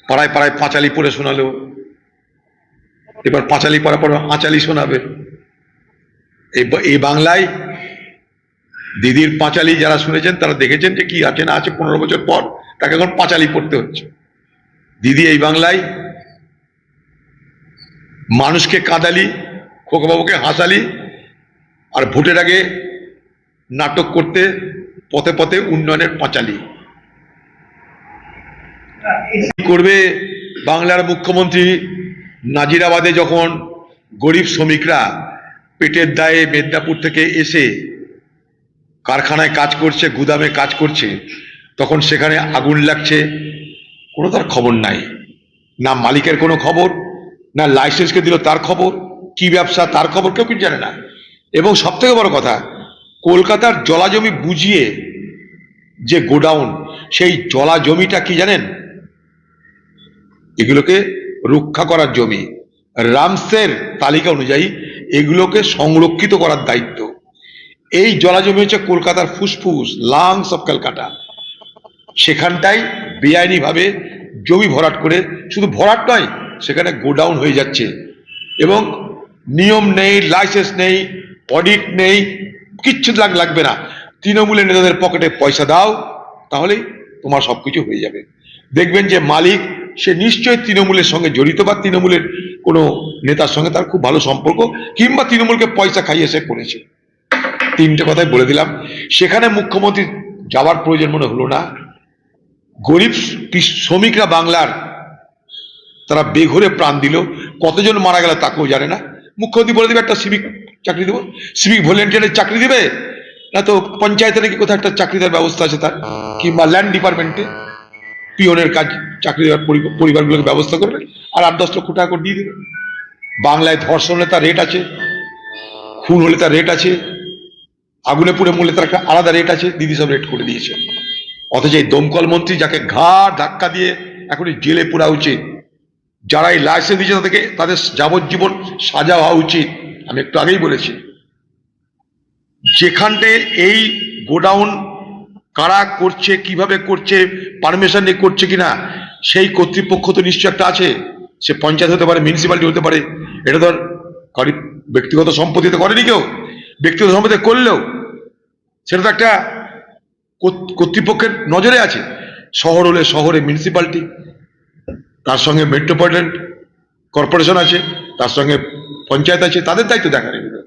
পাড়ায় পাড়ায় পাঁচালি পড়ে শোনালো, এবার পাঁচালি পড়ার পর আঁচালি শোনাবে। এই বাংলায় দিদির পাঁচালি যারা শুনেছেন তারা দেখেছেন যে কি আছে না আছে, 15 বছর পর তাকে এখন পাঁচালি পড়তে হচ্ছে। দিদি এই বাংলায় মানুষকে কাঁদালি, খোকাবাবুকে হাসালি, আর ভোটের আগে নাটক করতে পথে পথে উন্নয়নের পাঁচালি করবে। বাংলার মুখ্যমন্ত্রী নাজিরাবাদে যখন গরিব শ্রমিকরা পেটের দায়ে মেদিনীপুর থেকে এসে কারখানায় কাজ করছে, গুদামে কাজ করছে, তখন সেখানে আগুন লাগছে, কোনো তার খবর নাই। না মালিকের কোনো খবর, না লাইসেন্সকে দিল তার খবর, কি ব্যবসা তার খবর কেউ কিছু জানে না। এবং সব থেকে বড় কথা, কলকাতার জলাজমি বুঝিয়ে যে গোডাউন, সেই জলা জমিটা কি জানেন, এগুলোকে রক্ষা করার জমি। রামসের তালিকা অনুযায়ী এগুলোকে সংরক্ষিত করার দায়িত্ব। এই জলাজমি হচ্ছে কলকাতার ফুসফুস, লাংস অফ ক্যালকাটা। সেখানটাই বেআইনি ভাবে জমি ভরাট করে, শুধু ভরাট নয়, সেখানে গোডাউন হয়ে যাচ্ছে এবং নিয়ম নেই, লাইসেন্স নেই, অডিট নেই, কিচ্ছু লাগবে না। তৃণমূলের নেতাদের পকেটে পয়সা দাও, তাহলেই তোমার সবকিছু হয়ে যাবে। দেখবেন যে মালিক সে নিশ্চয়ই তৃণমূলের সঙ্গে জড়িত, বা তৃণমূলের কোনো নেতার সঙ্গে তার খুব ভালো সম্পর্ক, কিংবা তৃণমূলকে পয়সা খাইয়ে সে করেছে। তিনটে কথাই বলে দিলাম। সেখানে মুখ্যমন্ত্রী যাওয়ার প্রয়োজন মনে হলো না। গরিব শ্রমিকরা বাংলার, তারা বেঘরে প্রাণ দিল, কতজন মারা গেল তাকেও জানে না। মুখ্যমন্ত্রী বলে দেবে একটা সিভিক চাকরি দেবো, সিভিক ভলেন্টিয়ারের চাকরি দেবে, না তো পঞ্চায়েতে নাকি কোথাও একটা চাকরি দেওয়ার ব্যবস্থা আছে তার, কিংবা ল্যান্ড ডিপার্টমেন্টে পিওনের কাজ চাকরি দেওয়ার পরিবারগুলোকে ব্যবস্থা করবে, আর 8-10 লক্ষ টাকা করে দিয়ে দেবে। বাংলায় ধর্ষণ হলে তার রেট আছে, খুন হলে তার রেট আছে, আগুনে পুড়ে মরলে তার একটা আলাদা রেট আছে। দিদি সব রেট করে দিয়েছে। অথচ এই দমকল মন্ত্রী, যাকে ঘাড় ধাক্কা দিয়ে এখন জেলে পোড়া উচিত, যারা এই লাইসেন্স দিয়েছে তাদেরকে, তাদের যাবজ্জীবন সাজা হওয়া উচিত। আমি একটু আগেই বলেছি, যেখানটায় এই গোডাউন কারা করছে, কিভাবে করছে, পারমিশন নিয়ে করছে কিনা, সেই কর্তৃপক্ষ তো নিশ্চয় একটা আছে। সে পঞ্চায়েত হতে পারে, মিউনিসিপ্যালিটি হতে পারে। এটা ধর কারি ব্যক্তিগত সম্পত্তিতে করেনি কেউ, ব্যক্তিগত সম্পত্তি করলেও সেটা তো একটা কর্তৃপক্ষের নজরে আছে। শহর হলে শহরে মিউনিসিপ্যালিটি, তার সঙ্গে মেট্রোপলিটন কর্পোরেশন আছে, তার সঙ্গে পঞ্চায়েত আছে, তাদের দায়িত্ব দেখার এগুলো।